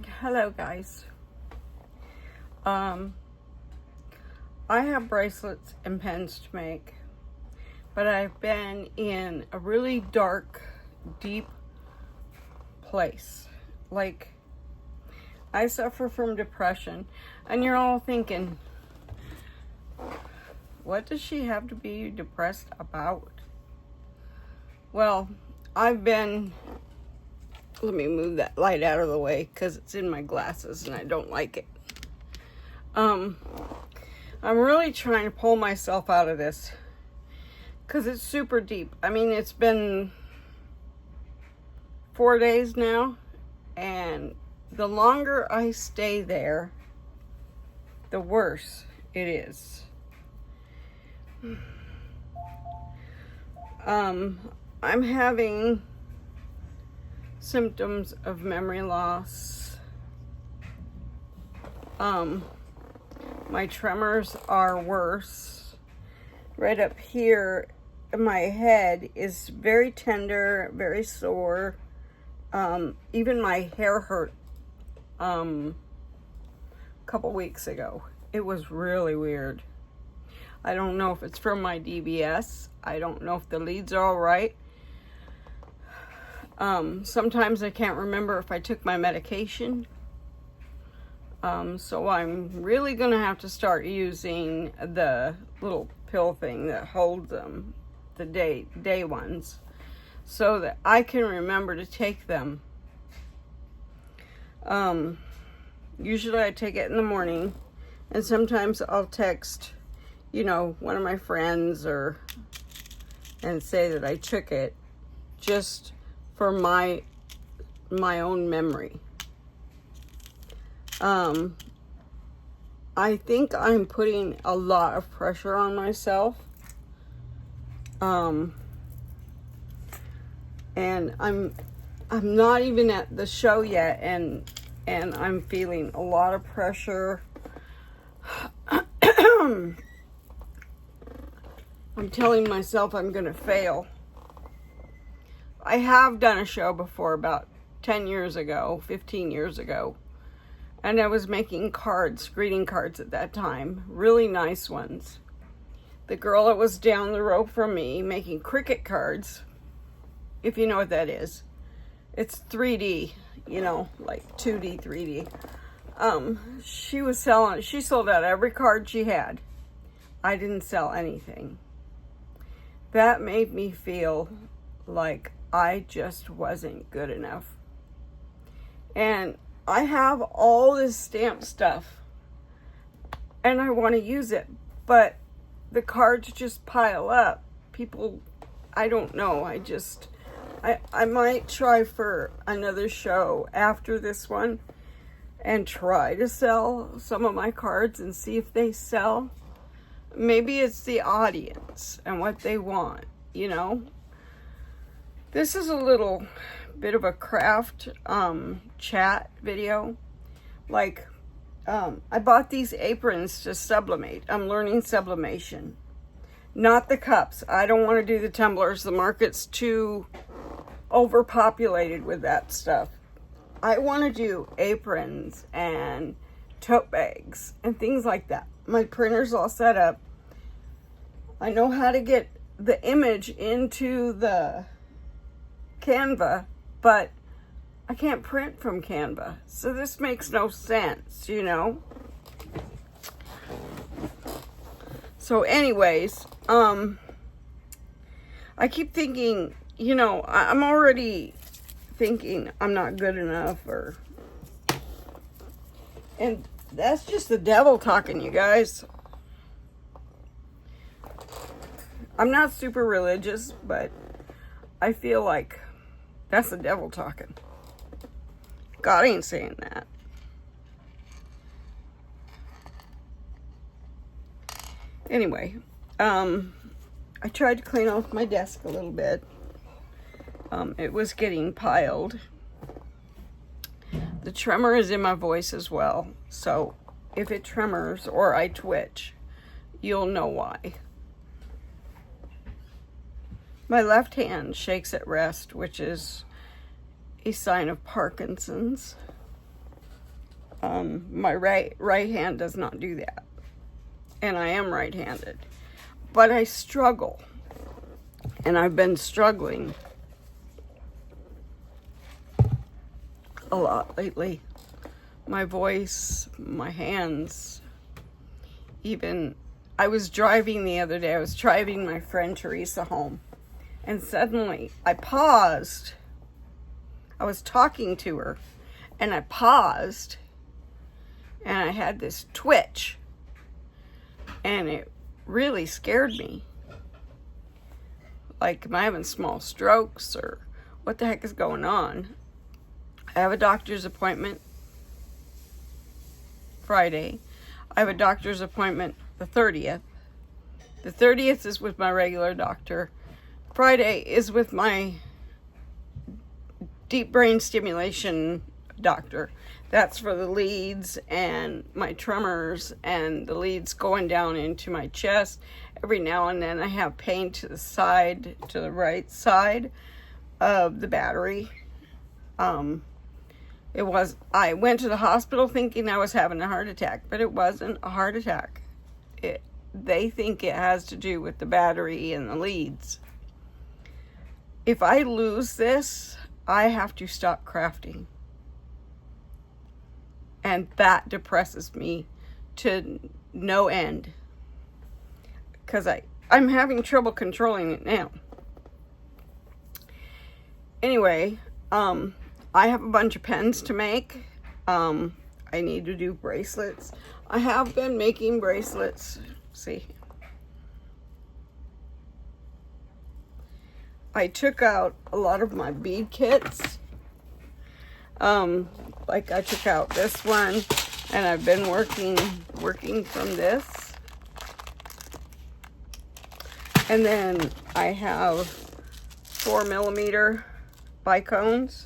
Hello guys. I have bracelets and pens to make, but I've been in a really dark, deep place. Like, I suffer from depression, and you're all thinking, what does she have to be depressed about? Well, I've been, let me move that light out of the way because it's in my glasses and I don't like it. I'm really trying to pull myself out of this because it's super deep. I mean, it's been 4 days now, and the longer I stay there, the worse it is. I'm having symptoms of memory loss. My tremors are worse. Right up here, my head is very tender, very sore. Even my hair hurt a couple weeks ago. It was really weird. I don't know if it's from my DBS. I don't know if the leads are all right. Sometimes I can't remember if I took my medication. So I'm really going to have to start using the little pill thing that holds them, the day ones, so that I can remember to take them. Usually I take it in the morning, and sometimes I'll text, one of my friends and say that I took it just for my own memory. I think I'm putting a lot of pressure on myself. And I'm not even at the show yet, and I'm feeling a lot of pressure. I'm telling myself I'm gonna fail. I have done a show before about 10 years ago, 15 years ago. And I was making cards, greeting cards at that time. Really nice ones. The girl that was down the road from me making cricket cards, if you know what that is. It's 3D, like 2D, 3D. She sold out every card she had. I didn't sell anything. That made me feel like I just wasn't good enough. And I have all this stamp stuff, and I want to use it, but the cards just pile up. People, I don't know. I might try for another show after this one and try to sell some of my cards and see if they sell. Maybe it's the audience and what they want, This is a little bit of a craft chat video. Like, I bought these aprons to sublimate. I'm learning sublimation, not the cups. I don't want to do the tumblers. The market's too overpopulated with that stuff. I want to do aprons and tote bags and things like that. My printer's all set up. I know how to get the image into the Canva, but I can't print from Canva. So this makes no sense, So anyways, I keep thinking, I'm already thinking I'm not good enough, and that's just the devil talking, you guys. I'm not super religious, but I feel like that's the devil talking. God ain't saying that. Anyway, I tried to clean off my desk a little bit. It was getting piled. The tremor is in my voice as well. So if it tremors or I twitch, you'll know why. My left hand shakes at rest, which is a sign of Parkinson's. My right hand does not do that. And I am right-handed. But I struggle. And I've been struggling a lot lately. My voice, my hands, even, I was driving the other day, I was driving my friend Teresa home, and suddenly I paused. I was talking to her, and I paused, and I had this twitch, and it really scared me. Like, am I having small strokes, or what the heck is going on? I have a doctor's appointment Friday. I have a doctor's appointment the 30th. The 30th is with my regular doctor. Friday is with my deep brain stimulation doctor. That's for the leads and my tremors and the leads going down into my chest. Every now and then I have pain to the side, to the right side of the battery. I went to the hospital thinking I was having a heart attack, but it wasn't a heart attack. They think it has to do with the battery and the leads. If I lose this, I have to stop crafting. And that depresses me to no end. Because I'm having trouble controlling it now. Anyway, I have a bunch of pens to make. I need to do bracelets. I have been making bracelets. See. I took out a lot of my bead kits. Like I took out this one, and I've been working from this. And then I have 4mm bicones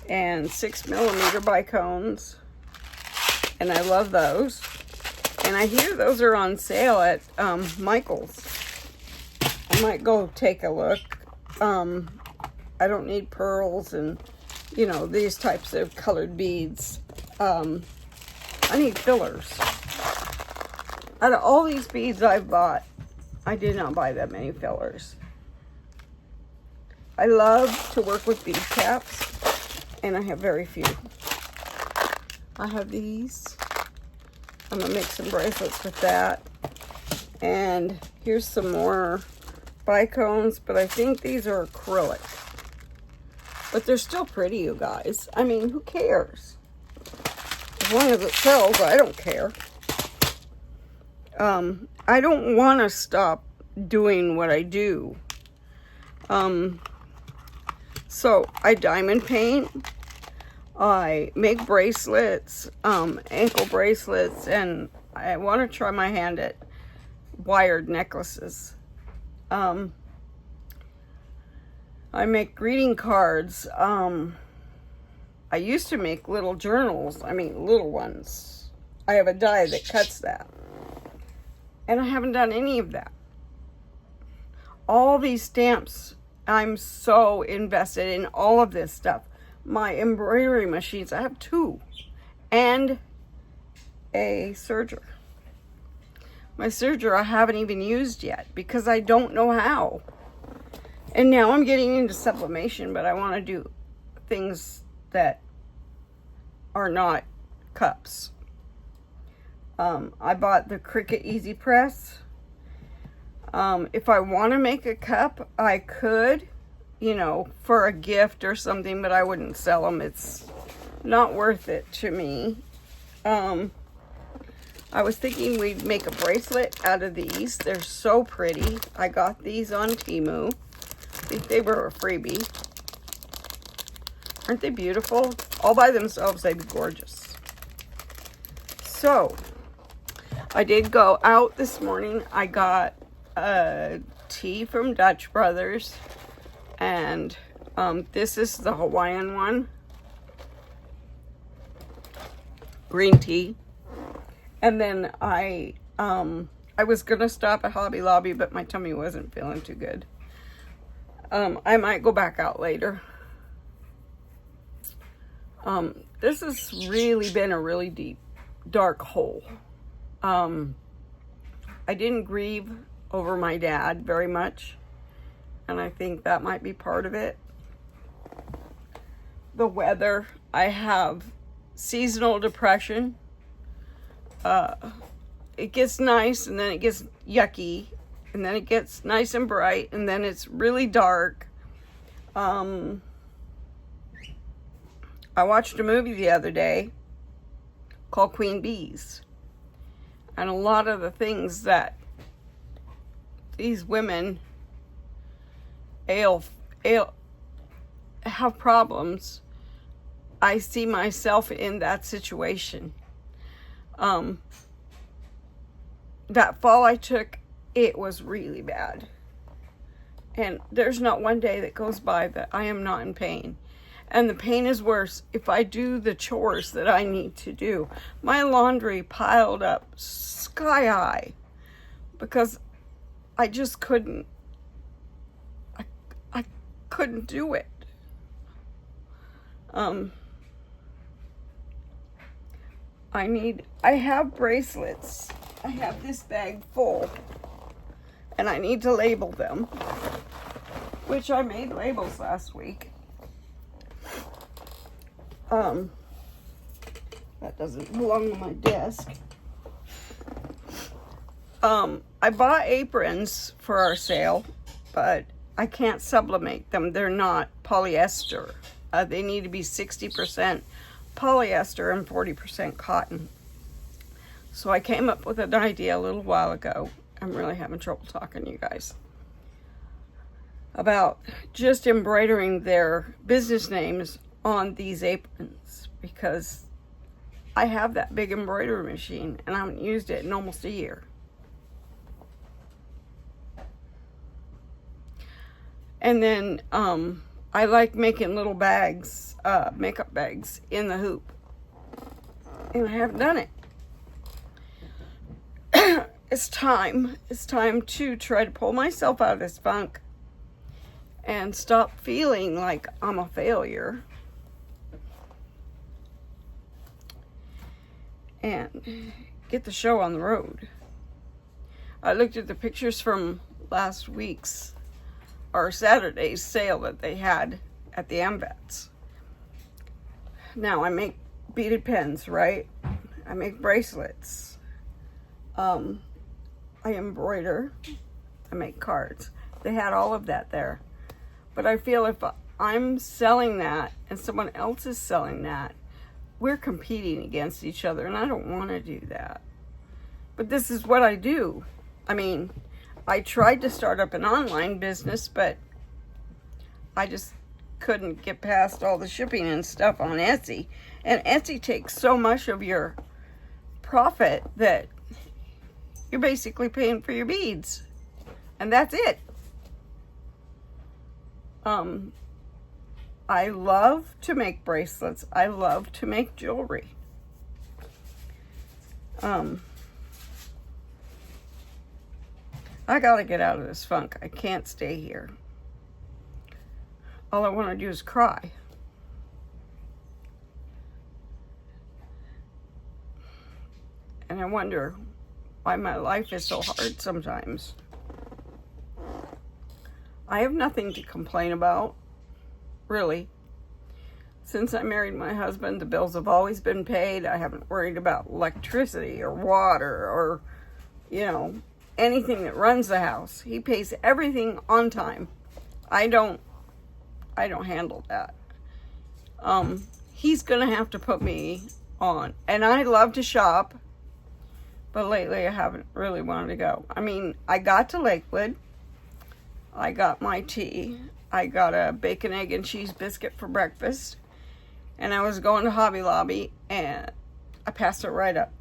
and 6mm bicones, and I love those. And I hear those are on sale at Michael's. I might go take a look. I don't need pearls and, you know, these types of colored beads. I need fillers. Out of all these beads I've bought, I did not buy that many fillers. I love to work with bead caps, and I have very few. I have these. I'm gonna make some bracelets with that. And here's some more bicones, but I think these are acrylic. But they're still pretty, you guys. I mean, who cares? As long as it sells, I don't care. I don't want to stop doing what I do. So I diamond paint. I make bracelets, ankle bracelets, and I want to try my hand at wired necklaces. I make greeting cards. I used to make little journals. I mean, little ones. I have a die that cuts that. And I haven't done any of that. All these stamps, I'm so invested in all of this stuff. My embroidery machines, I have 2. And a serger. My serger I haven't even used yet because I don't know how. And now I'm getting into sublimation, but I want to do things that are not cups. I bought the Cricut Easy Press. If I want to make a cup, I could, you know, for a gift or something, but I wouldn't sell them. It's not worth it to me. I was thinking we'd make a bracelet out of these. They're so pretty. I got these on Temu. I think they were a freebie. Aren't they beautiful? All by themselves, they'd be gorgeous. So, I did go out this morning. I got a tea from Dutch Brothers. And this is the Hawaiian one. Green tea. And then I was going to stop at Hobby Lobby, but my tummy wasn't feeling too good. I might go back out later. This has really been a really deep, dark hole. I didn't grieve over my dad very much, and I think that might be part of it. The weather, I have seasonal depression. It gets nice, and then it gets yucky, and then it gets nice and bright, and then it's really dark. I watched a movie the other day called Queen Bees. And a lot of the things that these women have problems, I see myself in that situation. That fall I took, it was really bad. And there's not one day that goes by that I am not in pain. And the pain is worse if I do the chores that I need to do. My laundry piled up sky high because I just couldn't. I couldn't do it. I have bracelets. I have this bag full, and I need to label them, which I made labels last week. That doesn't belong on my desk. I bought aprons for our sale, but I can't sublimate them. They're not polyester. They need to be 60% polyester and 40% cotton. So I came up with an idea a little while ago. I'm really having trouble talking to you guys. About just embroidering their business names on these aprons, because I have that big embroidery machine and I haven't used it in almost a year. And then I like making little bags, makeup bags in the hoop, and I haven't done it. It's time to try to pull myself out of this funk and stop feeling like I'm a failure. And get the show on the road. I looked at the pictures from last week's or Saturday's sale that they had at the AMVETS. Now I make beaded pens, right? I make bracelets. I embroider. I make cards. They had all of that there. But I feel if I'm selling that and someone else is selling that, we're competing against each other, and I don't want to do that. But this is what I do. I mean, I tried to start up an online business, but I just couldn't get past all the shipping and stuff on Etsy. And Etsy takes so much of your profit that you're basically paying for your beads. And that's it. I love to make bracelets. I love to make jewelry. I gotta get out of this funk. I can't stay here. All I want to do is cry. And I wonder why my life is so hard sometimes. I have nothing to complain about. Really. Since I married my husband, the bills have always been paid. I haven't worried about electricity or water or, anything that runs the house. He pays everything on time. I don't handle that. He's gonna have to put me on. And I love to shop, but lately I haven't really wanted to go. I mean, I got to Lakewood. I got my tea. I got a bacon, egg, and cheese biscuit for breakfast. And I was going to Hobby Lobby, and I passed it right up.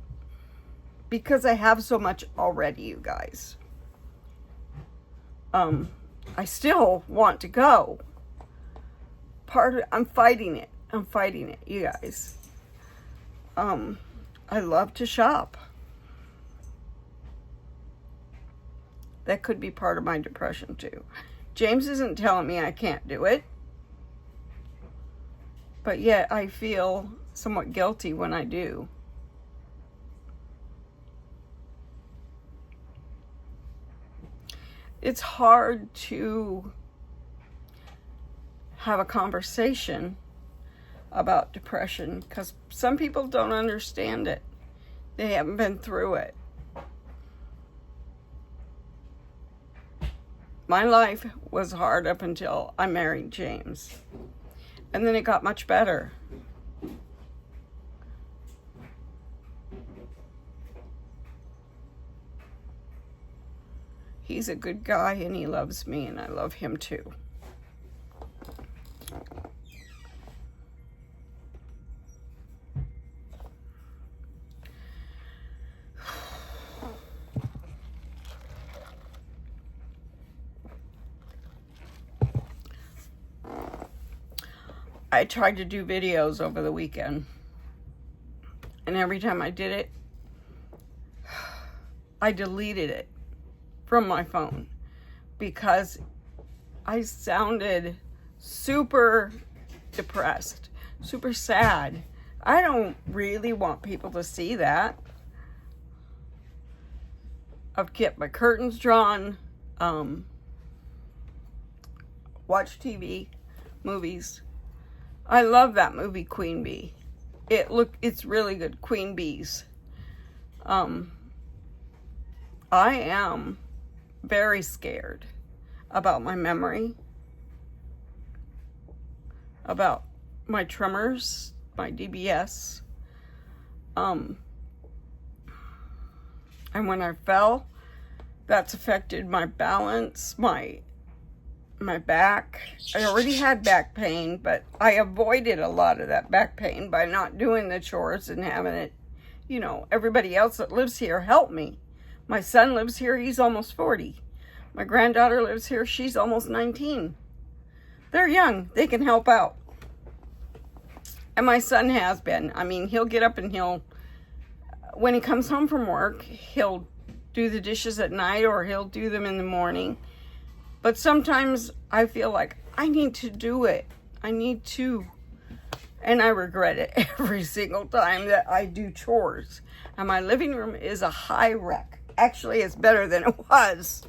Because I have so much already, you guys. I still want to go. I'm fighting it. You guys. I love to shop. That could be part of my depression too. James isn't telling me I can't do it. But yet I feel somewhat guilty when I do. It's hard to have a conversation about depression because some people don't understand it. They haven't been through it. My life was hard up until I married James. And then it got much better. He's a good guy and he loves me and I love him too. I tried to do videos over the weekend, and every time I did it, I deleted it from my phone because I sounded super depressed, super sad. I don't really want people to see that. I've kept my curtains drawn, watch TV, movies. I love that movie, Queen Bee. It's really good, Queen Bees. I am very scared about my memory, about my tremors, my DBS. And when I fell, that's affected my balance, my back. I already had back pain, but I avoided a lot of that back pain by not doing the chores and having it, everybody else that lives here help me. My son lives here, he's almost 40. My granddaughter lives here, she's almost 19. They're young, they can help out. And my son has been. I mean, he'll get up and when he comes home from work, he'll do the dishes at night or he'll do them in the morning. But sometimes I feel like I need to do it. I need to. And I regret it every single time that I do chores. And my living room is a high wreck. Actually, it's better than it was.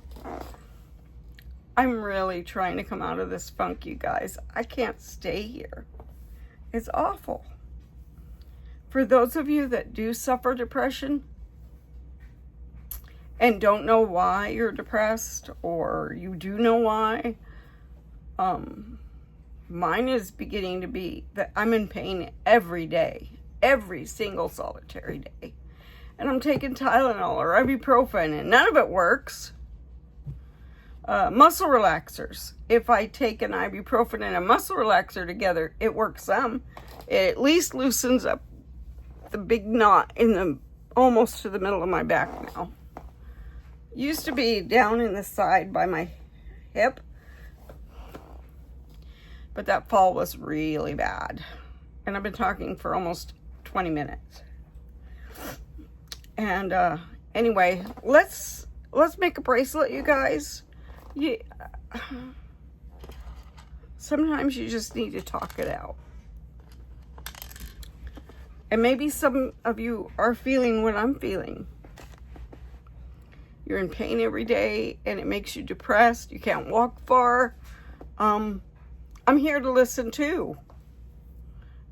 I'm really trying to come out of this funk, you guys. I can't stay here. It's awful. For those of you that do suffer depression, and don't know why you're depressed, or you do know why, mine is beginning to be that I'm in pain every day, every single solitary day. And I'm taking Tylenol or ibuprofen, and none of it works. Muscle relaxers. If I take an ibuprofen and a muscle relaxer together, it works some. It at least loosens up the big knot almost to the middle of my back now. Used to be down in the side by my hip, but that fall was really bad. And I've been talking for almost 20 minutes. And anyway, let's make a bracelet, you guys. Sometimes you just need to talk it out. And maybe some of you are feeling what I'm feeling. You're in pain every day and it makes you depressed. You can't walk far. I'm here to listen too.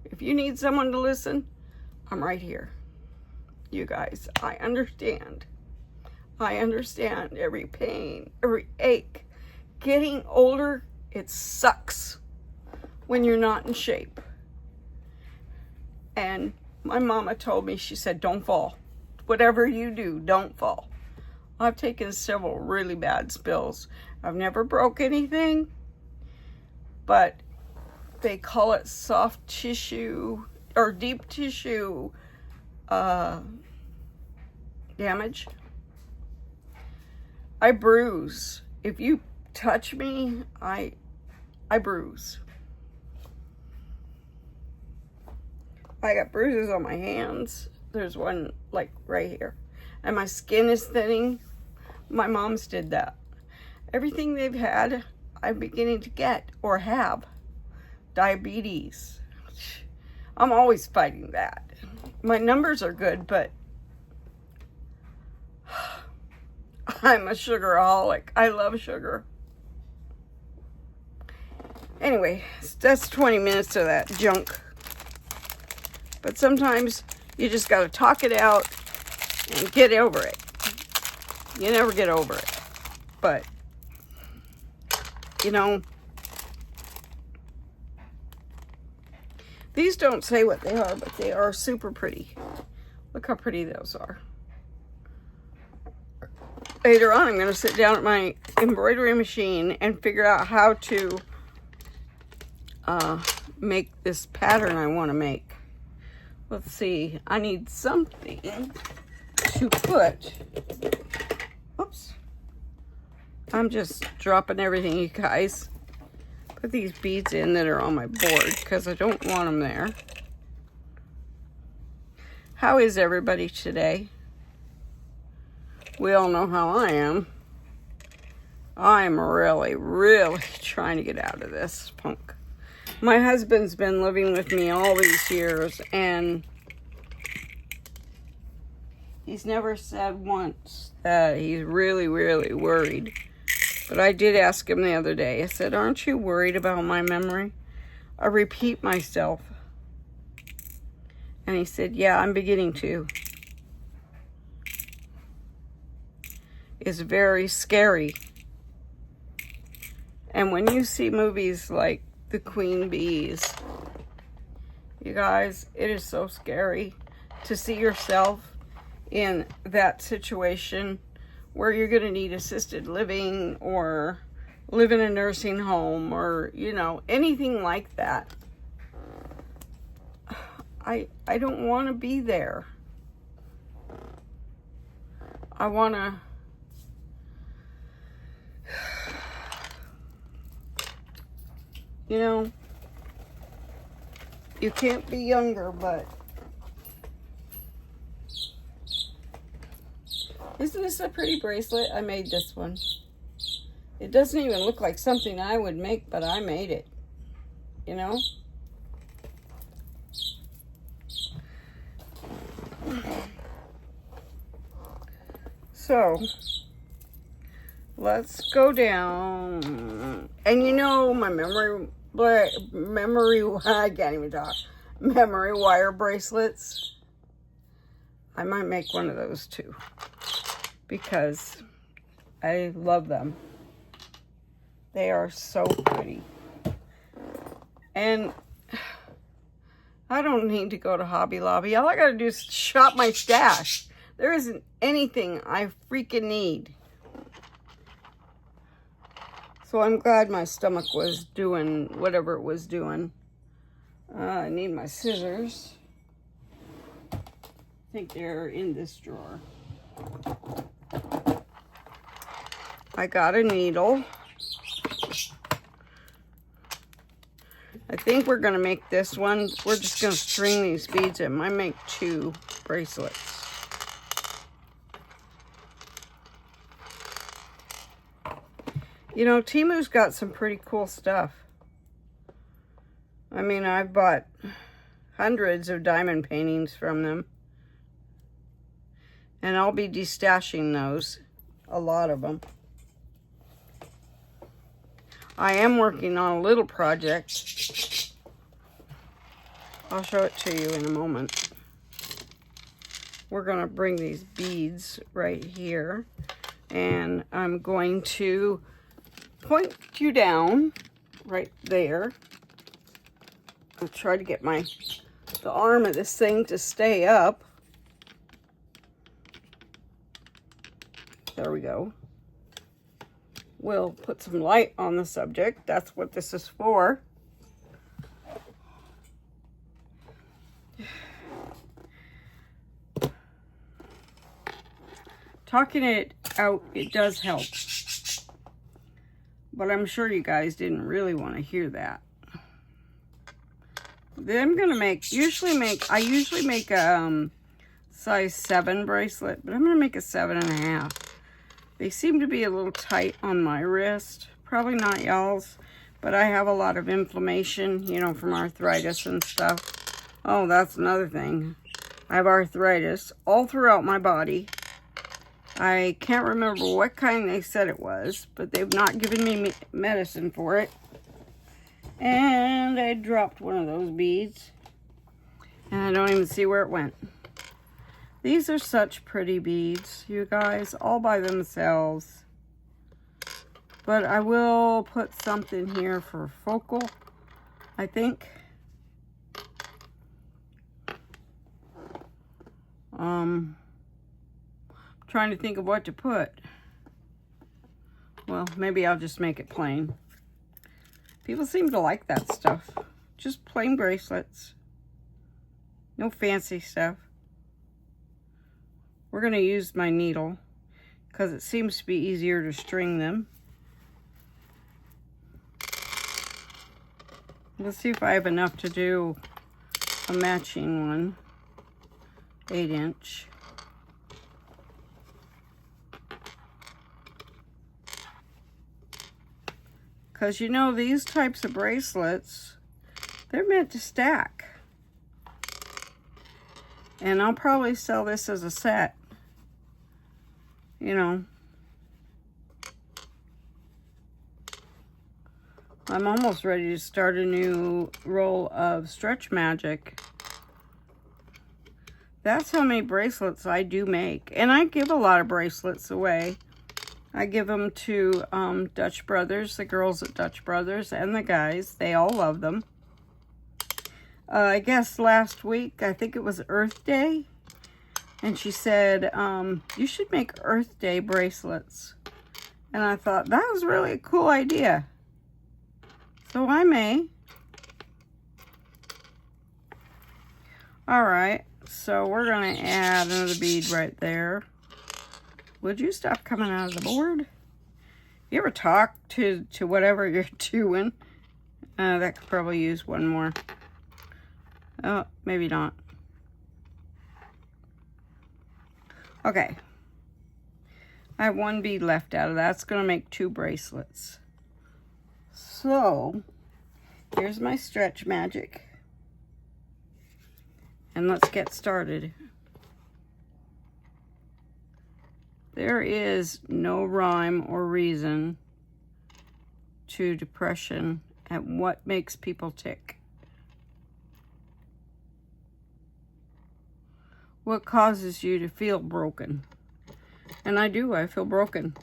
If you need someone to listen, I'm right here. You guys, I understand. I understand every pain, every ache. Getting older, it sucks when you're not in shape. And my mama told me, she said, don't fall. Whatever you do, don't fall. I've taken several really bad spills. I've never broke anything, but they call it soft tissue or deep tissue damage. I bruise. If you touch me, I bruise. I got bruises on my hands. There's one like right here. And my skin is thinning. My mom's did that. Everything they've had, I'm beginning to get or have. Diabetes, I'm always fighting that. My numbers are good, but I'm a sugaraholic. I love sugar. Anyway, that's 20 minutes of that junk. But sometimes you just got to talk it out and get over it. You never get over it. But, you know, these don't say what they are, but they are super pretty. Look how pretty those are. Later on, I'm going to sit down at my embroidery machine and figure out how to make this pattern I want to make. Let's see. I need something to put. Oops. I'm just dropping everything, you guys. Put these beads in that are on my board because I don't want them there. How is everybody today? We all know how I am. I'm really, really trying to get out of this funk. My husband's been living with me all these years, and he's never said once that he's really, really worried. But I did ask him the other day. I said, aren't you worried about my memory? I repeat myself. And he said, yeah, I'm beginning to. It's very scary. And when you see movies like The Queen Bees, you guys, it is so scary to see yourself in that situation where you're going to need assisted living or live in a nursing home or, you know, anything like that. I don't want to be there. I want to... You know, you can't be younger, but... Isn't this a pretty bracelet? I made this one. It doesn't even look like something I would make, but I made it. You know? So, let's go down. And you know, my memory, I can't even talk. Memory wire bracelets. I might make one of those too, because I love them. They are so pretty. And I don't need to go to Hobby Lobby. All I gotta do is shop my stash. There isn't anything I freaking need. So I'm glad my stomach was doing whatever it was doing. I need my scissors. I think they're in this drawer. I got a needle. I think we're going to make this one. We're just going to string these beads in. I make 2 bracelets. You know, Temu's got some pretty cool stuff. I mean, I've bought hundreds of diamond paintings from them. And I'll be destashing those. A lot of them. I am working on a little project. I'll show it to you in a moment. We're going to bring these beads right here. And I'm going to point you down right there. I'll try to get the arm of this thing to stay up. There we go. We'll put some light on the subject. That's what this is for. Talking it out, it does help. But I'm sure you guys didn't really want to hear that. Then I'm gonna I usually make a size 7 bracelet, but I'm gonna make a 7.5. They seem to be a little tight on my wrist. Probably not y'all's, But I have a lot of inflammation, you know, from arthritis and stuff. Oh, that's another thing. I have arthritis all throughout my body. I can't remember what kind they said it was, but they've not given me medicine for it. And I dropped one of those beads. And I don't even see where it went. These are such pretty beads, you guys, all by themselves. But I will put something here for focal, I think. Trying to think of what to put. Well, maybe I'll just make it plain. People seem to like that stuff. Just plain bracelets. No fancy stuff. We're going to use my needle because it seems to be easier to string them. Let's see if I have enough to do a matching one. 8-inch. Because you know, these types of bracelets, they're meant to stack. And I'll probably sell this as a set. You know. I'm almost ready to start a new roll of Stretch Magic. That's how many bracelets I do make. And I give a lot of bracelets away. I give them to Dutch Brothers, the girls at Dutch Brothers, and the guys. They all love them. I guess last week, I think it was Earth Day. And she said, you should make Earth Day bracelets. And I thought, that was really a cool idea. So I may. All right. So we're going to add another bead right there. Would you stop coming out of the board? You ever talk to whatever you're doing? That could probably use one more. Oh, maybe not. Okay. I have one bead left out of that. It's going to make 2 bracelets. So, here's my Stretch Magic. And let's get started. There is no rhyme or reason to depression and what makes people tick. What causes you to feel broken? And I do, I feel broken.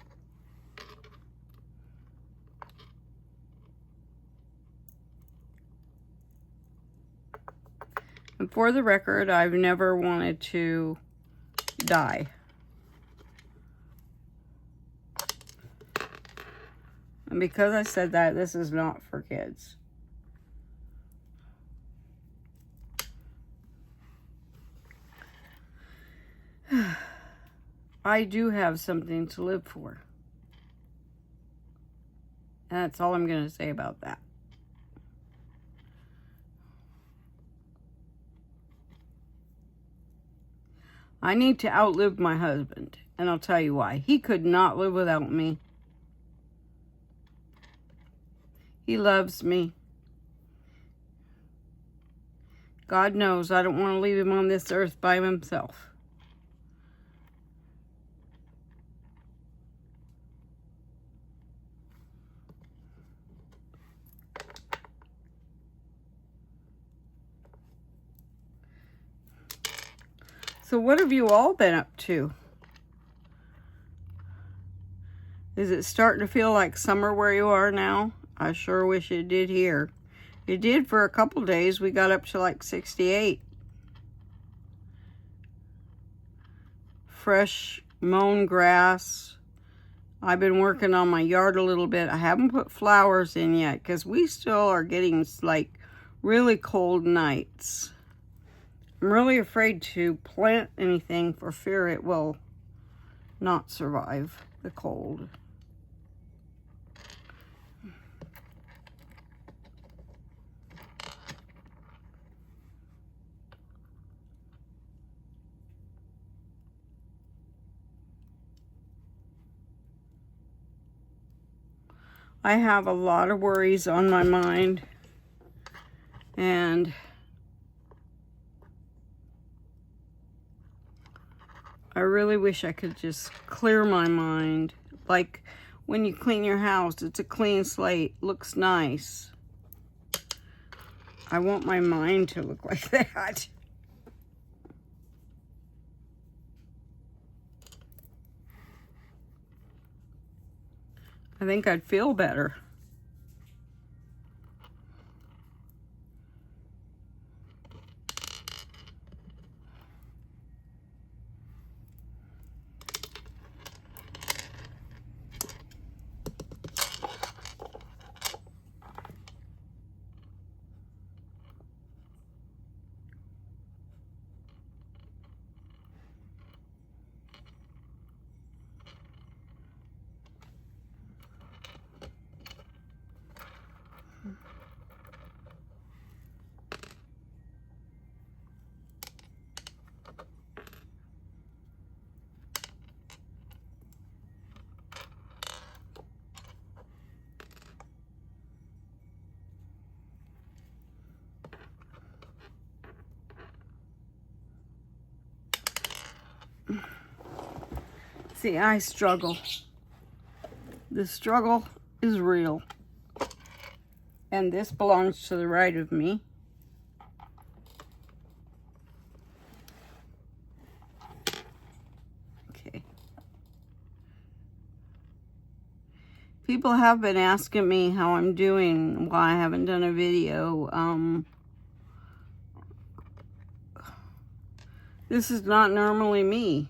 And for the record, I've never wanted to die. And because I said that, this is not for kids. I do have something to live for. And that's all I'm going to say about that. I need to outlive my husband, and I'll tell you why. He could not live without me. He loves me. God knows I don't want to leave him on this earth by himself. So what have you all been up to? Is it starting to feel like summer where you are now? I sure wish it did here. It did for a couple days. We got up to like 68. Fresh mown grass. I've been working on my yard a little bit. I haven't put flowers in yet because we still are getting like really cold nights. I'm really afraid to plant anything for fear it will not survive the cold. I have a lot of worries on my mind, and I really wish I could just clear my mind. Like when you clean your house, it's a clean slate, looks nice. I want my mind to look like that. I think I'd feel better. See, I struggle. The struggle is real. And this belongs to the right of me. Okay. People have been asking me how I'm doing, why I haven't done a video. This is not normally me.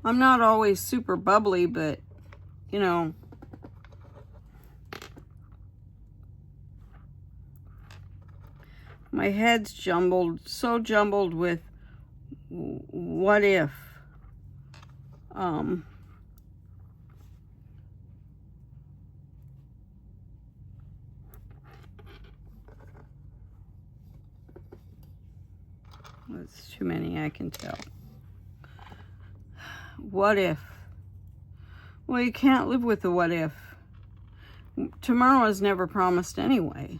I'm not always super bubbly, but, you know, my head's jumbled, so jumbled with what if. That's too many, I can tell. What if? Well, you can't live with the what if. Tomorrow is never promised anyway.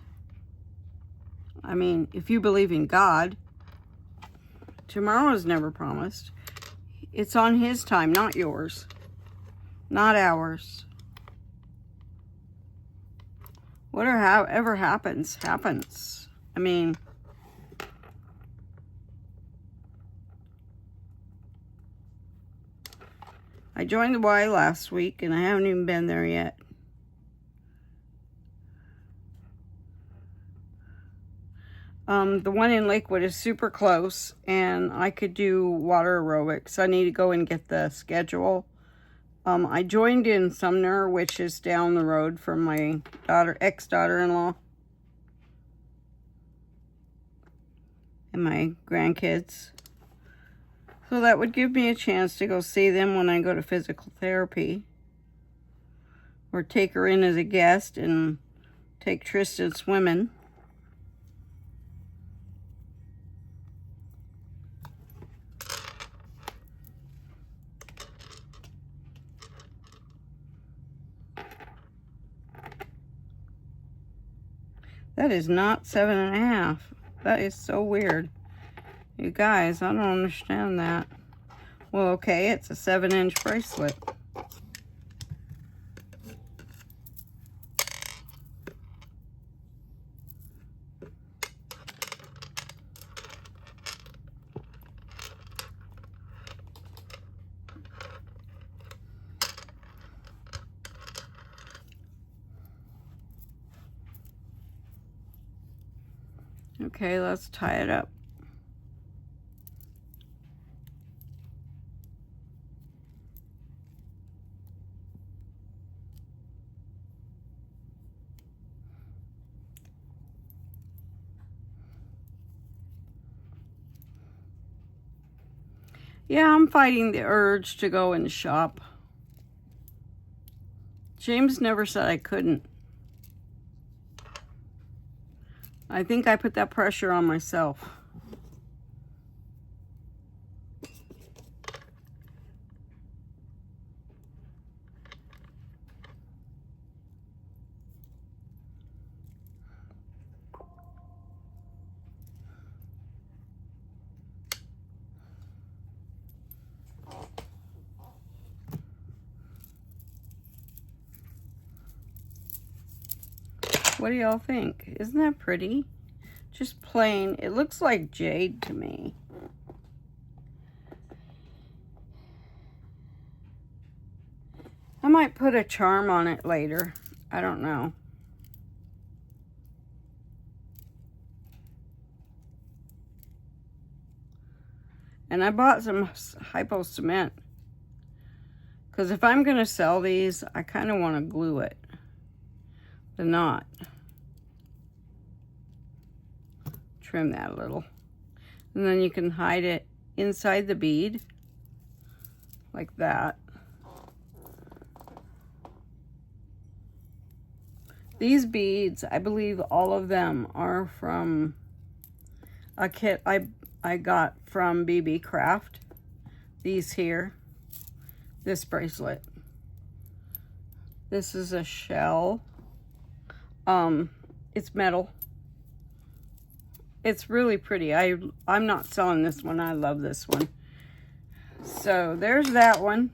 I mean, if you believe in God, tomorrow is never promised. It's on His time, not yours. Not ours. Whatever happens, happens. I mean, I joined the Y last week, and I haven't even been there yet. The one in Lakewood is super close, and I could do water aerobics. I need to go and get the schedule. I joined in Sumner, which is down the road from my ex-daughter-in-law and my grandkids. So that would give me a chance to go see them when I go to physical therapy. Or take her in as a guest and take Tristan swimming. That is not 7.5. That is so weird. You guys, I don't understand that. Well, okay, it's a 7-inch bracelet. Okay, let's tie it up. Yeah, I'm fighting the urge to go in the shop. James never said I couldn't. I think I put that pressure on myself. What do y'all think? Isn't that pretty? Just plain, it looks like jade to me. I might put a charm on it later. I don't know. And I bought some hypo cement. Because if I'm going to sell these, I kind of want to glue it. The knot. Trim that a little. And then you can hide it inside the bead. Like that. These beads, I believe all of them are from a kit I got from BB Craft. These here. This bracelet. This is a shell. It's metal. It's really pretty. I'm not selling this one. I love this one. So there's that one.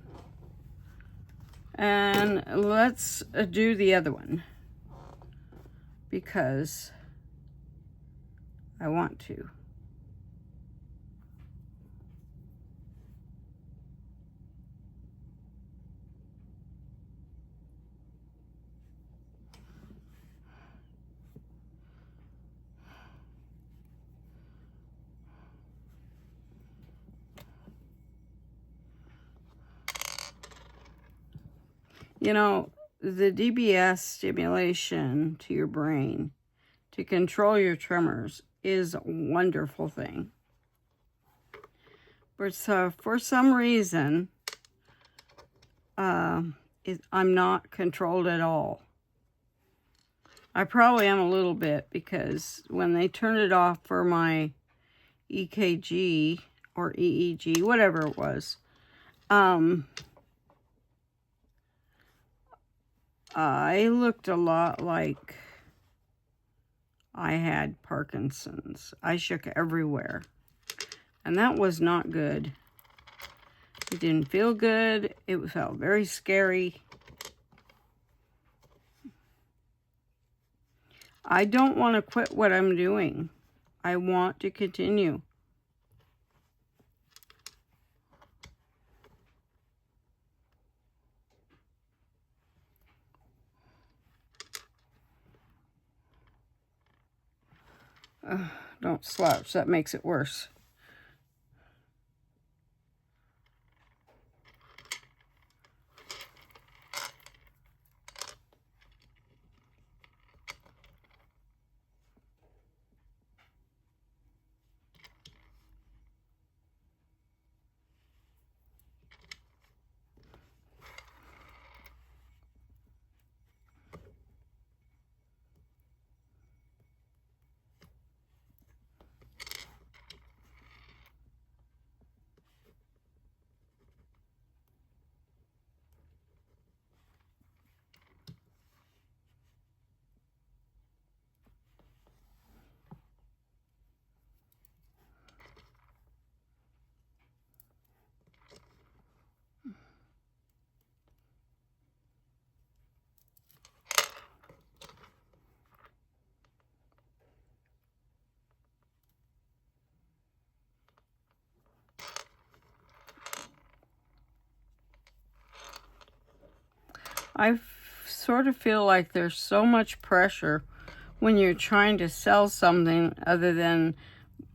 And let's do the other one. Because I want to. You know, the DBS stimulation to your brain to control your tremors is a wonderful thing. But for some reason, I'm not controlled at all. I probably am a little bit because when they turned it off for my EKG or EEG, whatever it was, I looked a lot like I had Parkinson's. I shook everywhere. And that was not good. It didn't feel good. It felt very scary. I don't want to quit what I'm doing. I want to continue. Don't slouch, that makes it worse. I sort of feel like there's so much pressure when you're trying to sell something other than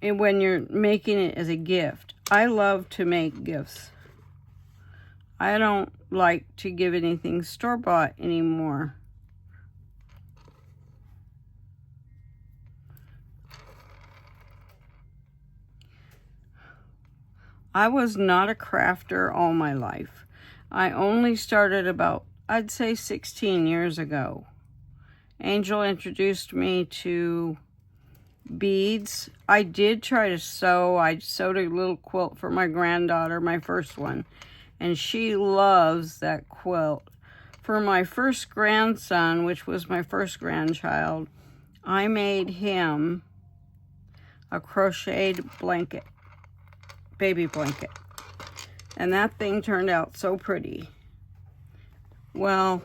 when you're making it as a gift. I love to make gifts. I don't like to give anything store-bought anymore. I was not a crafter all my life. I only started about, I'd say 16 years ago. Angel introduced me to beads. I did try to sew. I sewed a little quilt for my granddaughter, my first one, and she loves that quilt. For my first grandson, which was my first grandchild, I made him a crocheted blanket, baby blanket, and that thing turned out so pretty. Well,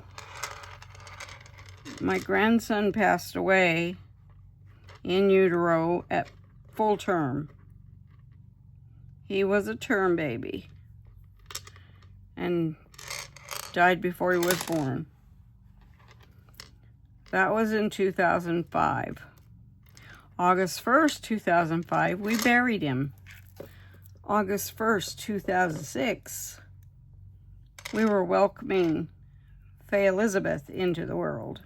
My grandson passed away in utero at full term. He was a term baby and died before he was born. That was in 2005. August 1st, 2005, we buried him. August 1st, 2006, we were welcoming Faye Elizabeth into the world.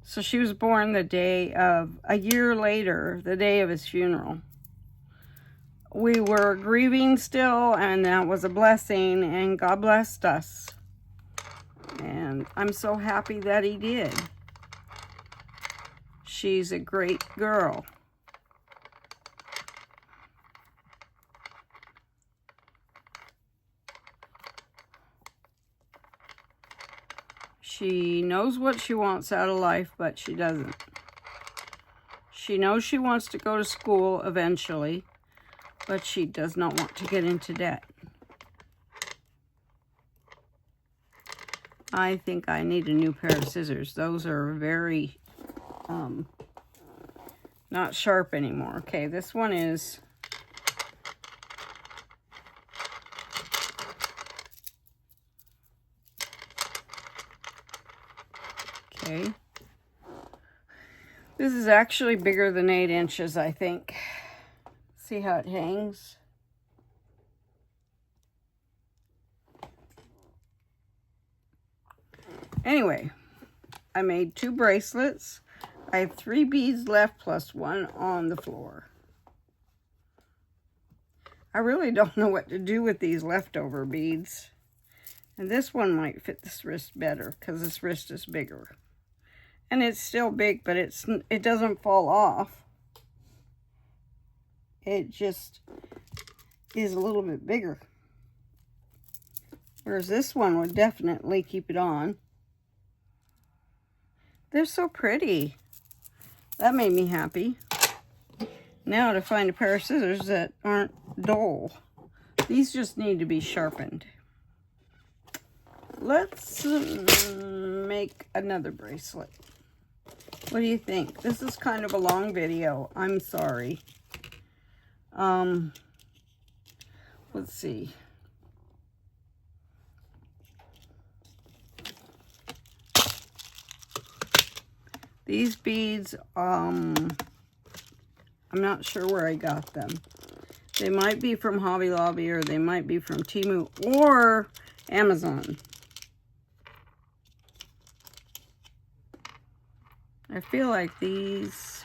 So she was born the day of, a year later, the day of his funeral. We were grieving still, and that was a blessing, and God blessed us. And I'm so happy that he did. She's a great girl. She knows what she wants out of life, but she doesn't. She knows she wants to go to school eventually, but she does not want to get into debt. I think I need a new pair of scissors. Those are very, not sharp anymore. Okay, this one is... Okay. This is actually bigger than 8 inches, I think. See how it hangs? Anyway, I made 2 bracelets. I have 3 beads left plus 1 on the floor. I really don't know what to do with these leftover beads. And this one might fit this wrist better because this wrist is bigger. And it's still big, but it doesn't fall off. It just is a little bit bigger. Whereas this one would definitely keep it on. They're so pretty. That made me happy. Now to find a pair of scissors that aren't dull. These just need to be sharpened. Let's make another bracelet. What do you think? This is kind of a long video. I'm sorry. Let's see. These beads, I'm not sure where I got them. They might be from Hobby Lobby, or they might be from Temu or Amazon. I feel like these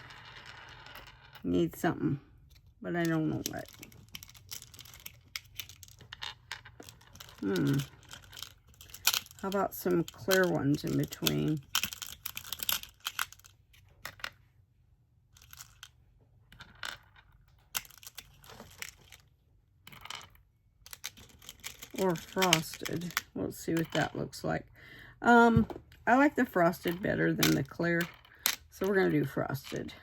need something, but I don't know what. How about some clear ones in between? Or frosted. We'll see what that looks like. I like the frosted better than the clear, so we're going to do frosted.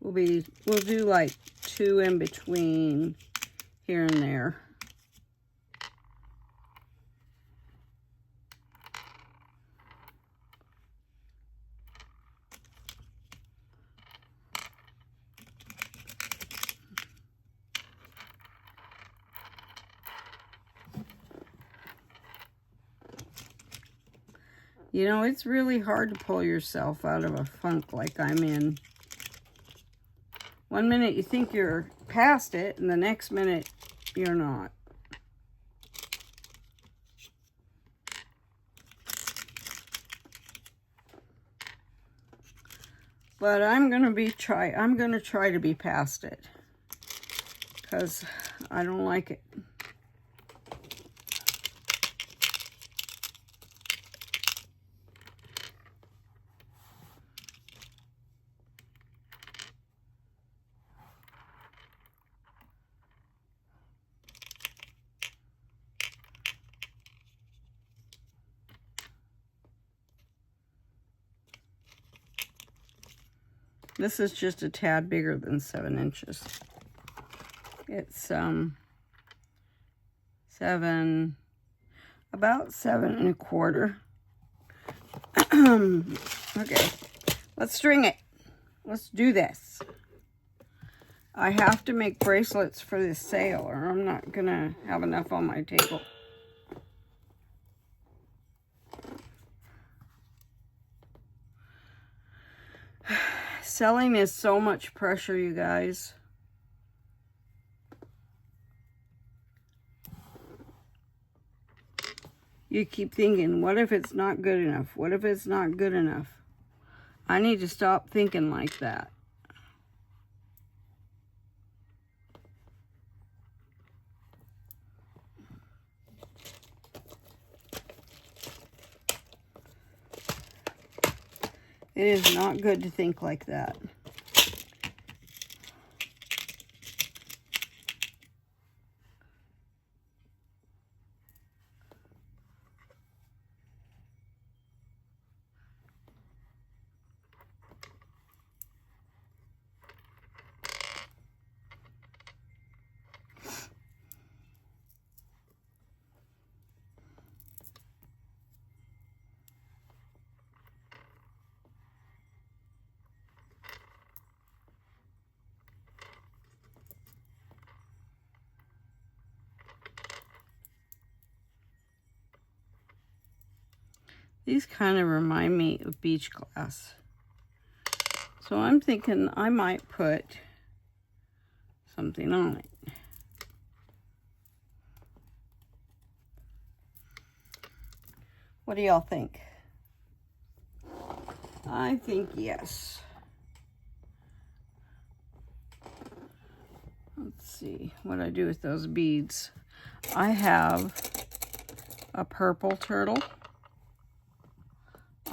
We'll do like 2 in between here and there. You know, it's really hard to pull yourself out of a funk like I'm in. One minute you think you're past it, and the next minute you're not. But I'm gonna try to be past it, because I don't like it. This is just a tad bigger than 7 inches. It's about 7 1/4. Okay, let's string it. Let's do this. I have to make bracelets for this sale, or I'm not gonna have enough on my table. Selling is so much pressure, you guys. You keep thinking, what if it's not good enough? What if it's not good enough? I need to stop thinking like that. It is not good to think like that. These kind of remind me of beach glass. So I'm thinking I might put something on it. What do y'all think? I think yes. Let's see what I do with those beads. I have a purple turtle.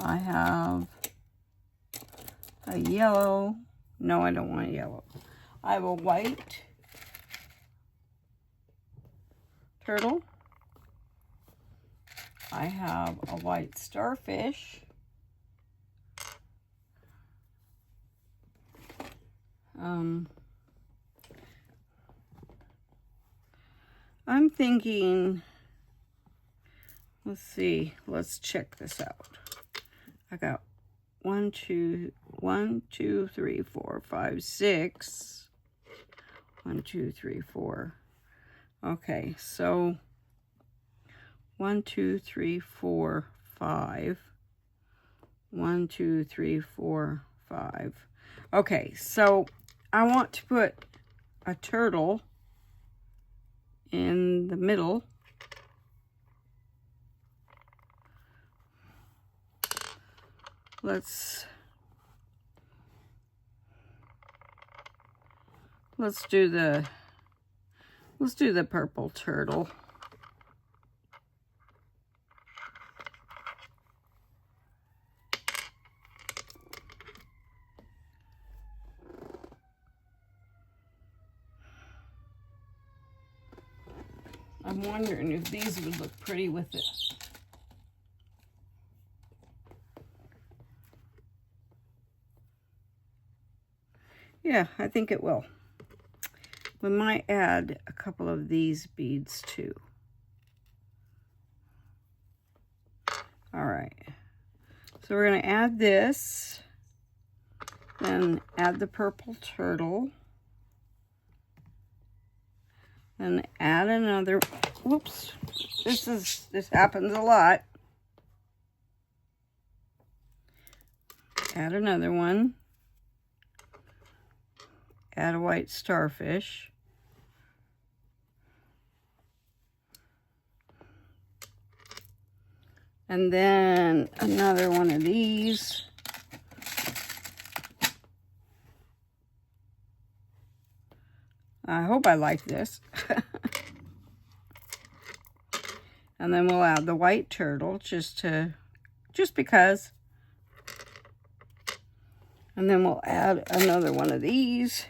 I have a yellow. No, I don't want yellow. I have a white turtle. I have a white starfish. I'm thinking, let's see, let's check this out. I got 1, 2, 3, 4, 5, 6. 1, 2, 3, 4. Okay, so 1, 2, 3, 4, 5. 1, 2, 3, 4, 5. Okay, so I want to put a turtle in the middle. Let's do the purple turtle. I'm wondering if these would look pretty with it. Yeah, I think it will. We might add a couple of these beads too. All right. So we're going to add this, then add the purple turtle, then add another. Whoops. This happens a lot. Add another one. Add a white starfish. And then another one of these. I hope I like this. And then we'll add the white turtle just because. And then we'll add another one of these.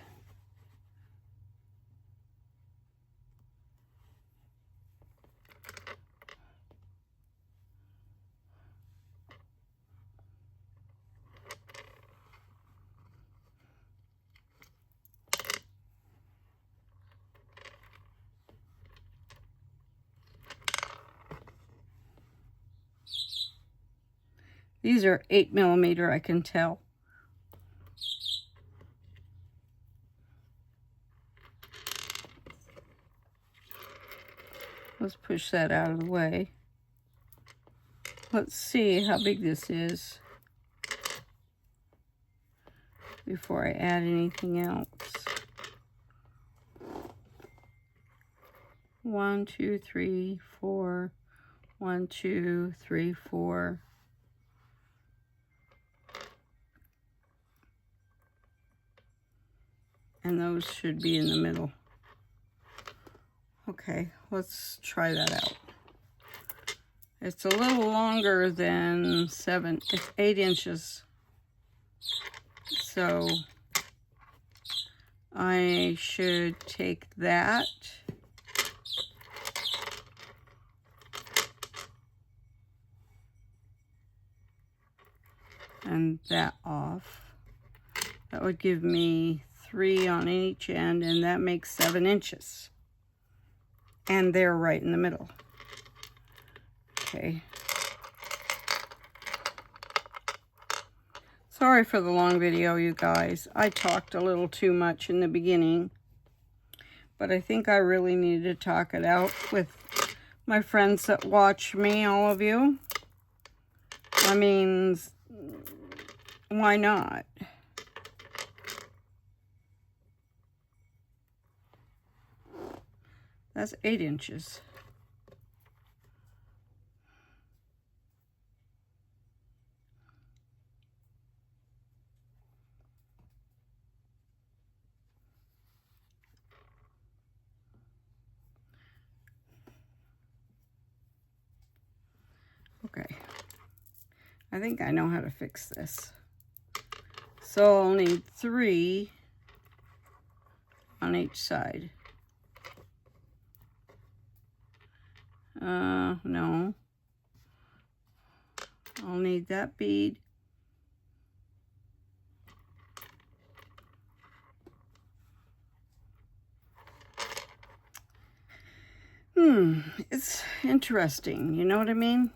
These are 8mm, I can tell. Let's push that out of the way. Let's see how big this is before I add anything else. 1, 2, 3, 4. 1, 2, 3, 4. And those should be in the middle. Okay, let's try that out. It's a little longer than 7, it's 8 inches. So I should take that and that off. That would give me 3 on each end, and that makes 7 inches. And they're right in the middle. Okay. Sorry for the long video, you guys. I talked a little too much in the beginning, but I think I really needed to talk it out with my friends that watch me, all of you. I mean, why not? That's 8 inches. Okay. I think I know how to fix this. So I'll need 3 on each side. No. I'll need that bead. It's interesting, you know what I mean?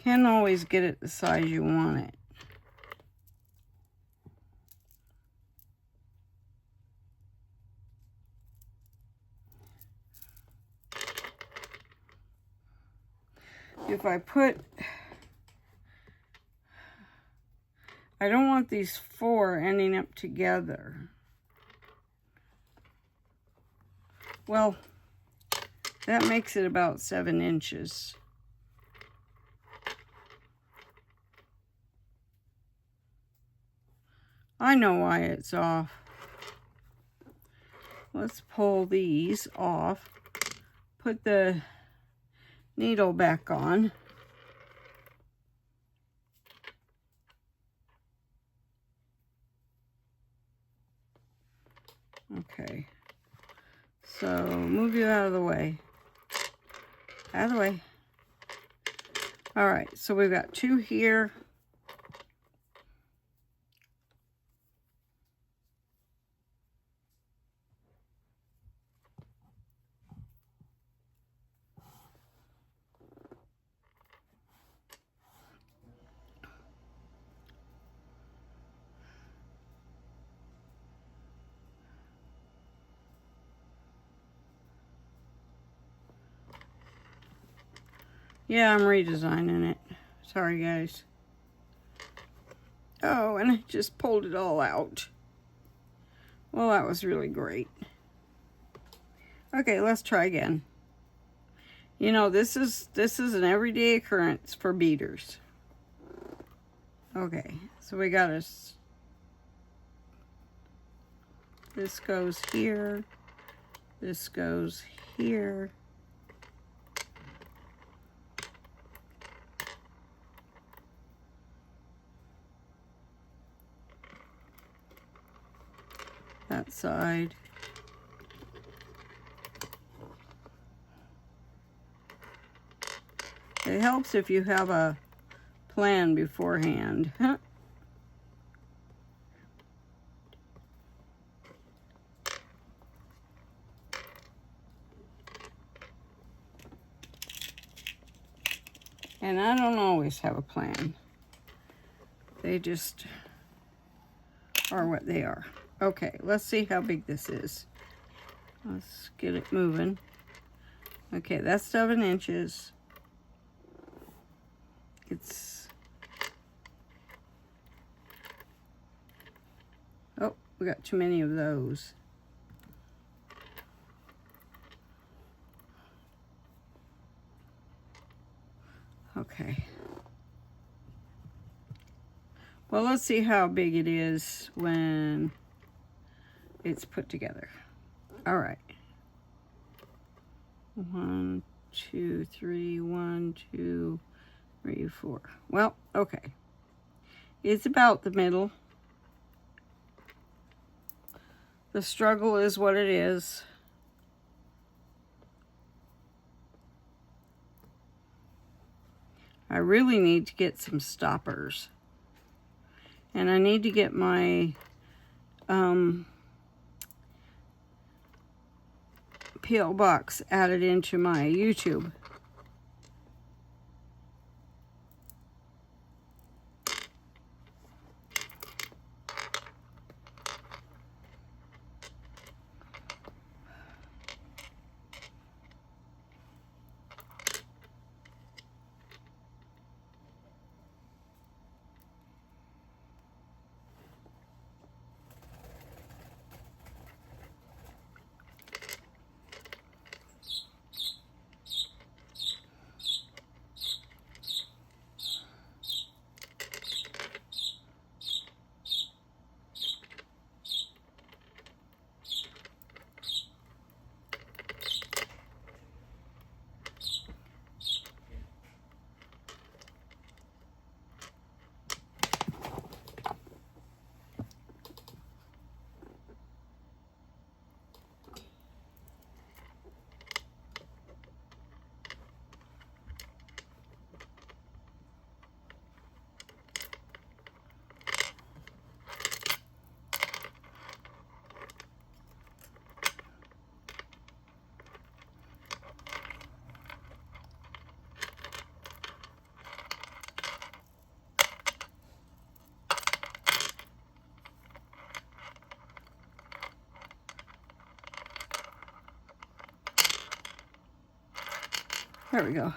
Can't always get it the size you want it. If I put, I don't want these 4 ending up together. Well, that makes it about 7 inches. I know why it's off. Let's pull these off. Put the needle back on. Okay. So move you out of the way. Out of the way. All right, so we've got 2 here. Yeah, I'm redesigning it. Sorry, guys. Oh, and I just pulled it all out. Well, that was really great. Okay, let's try again. You know, this is an everyday occurrence for beaders. Okay, so we got this goes here. This goes here. that side. It helps if you have a plan beforehand. And I don't always have a plan. They just are what they are. Okay, let's see how big this is. Let's get it moving. Okay, that's 7 inches. Oh, we got too many of those. Okay. Well, let's see how big it is when it's put together. All right. 1, 2, 3, 1, 2, 3, 4. Well, okay. It's about the middle. The struggle is what it is. I really need to get some stoppers. And I need to get my P.O. box added into my YouTube. There we go.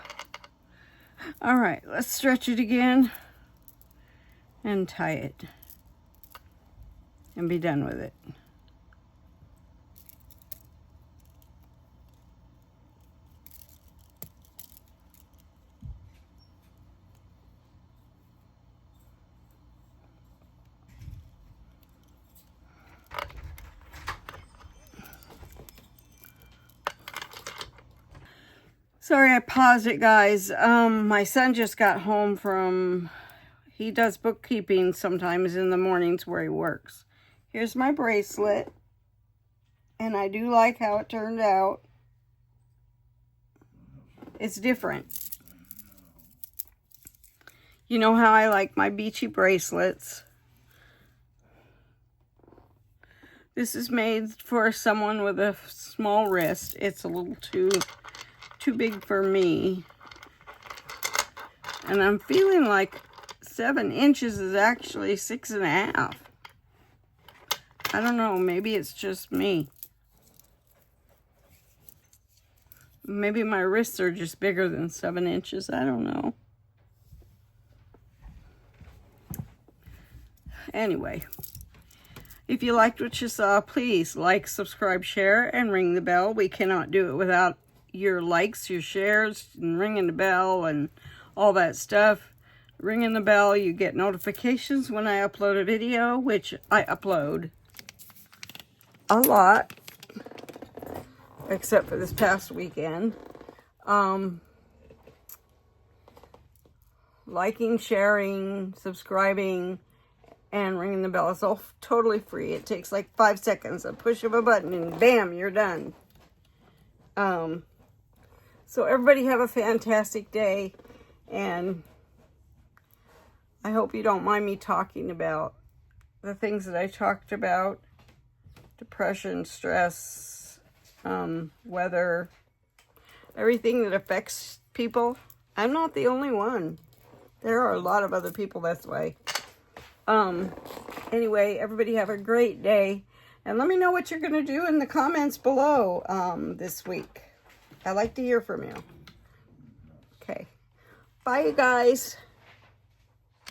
All right, let's stretch it again and tie it and be done with it. Sorry, I paused it, guys. My son just got home from, he does bookkeeping sometimes in the mornings where he works. Here's my bracelet, and I do like how it turned out. It's different. You know how I like my beachy bracelets. This is made for someone with a small wrist. It's a little too big for me. And I'm feeling like 7 inches is actually 6.5. I don't know, maybe it's just me. Maybe my wrists are just bigger than 7 inches. I don't know. Anyway, if you liked what you saw, please like, subscribe, share, and ring the bell. We cannot do it without your likes, your shares, and ringing the bell and all that stuff. Ringing the bell, you get notifications when I upload a video, which I upload a lot, except for this past weekend. Liking, sharing, subscribing, And ringing the bell is all totally free. It takes like 5 seconds, a push of a button, and bam, you're done. So everybody have a fantastic day, and I hope you don't mind me talking about the things that I talked about. Depression, stress, weather, everything that affects people. I'm not the only one. There are a lot of other people this way. Anyway, everybody have a great day. And let me know what you're going to do in the comments below this week. I like to hear from you. Okay. Bye, you guys.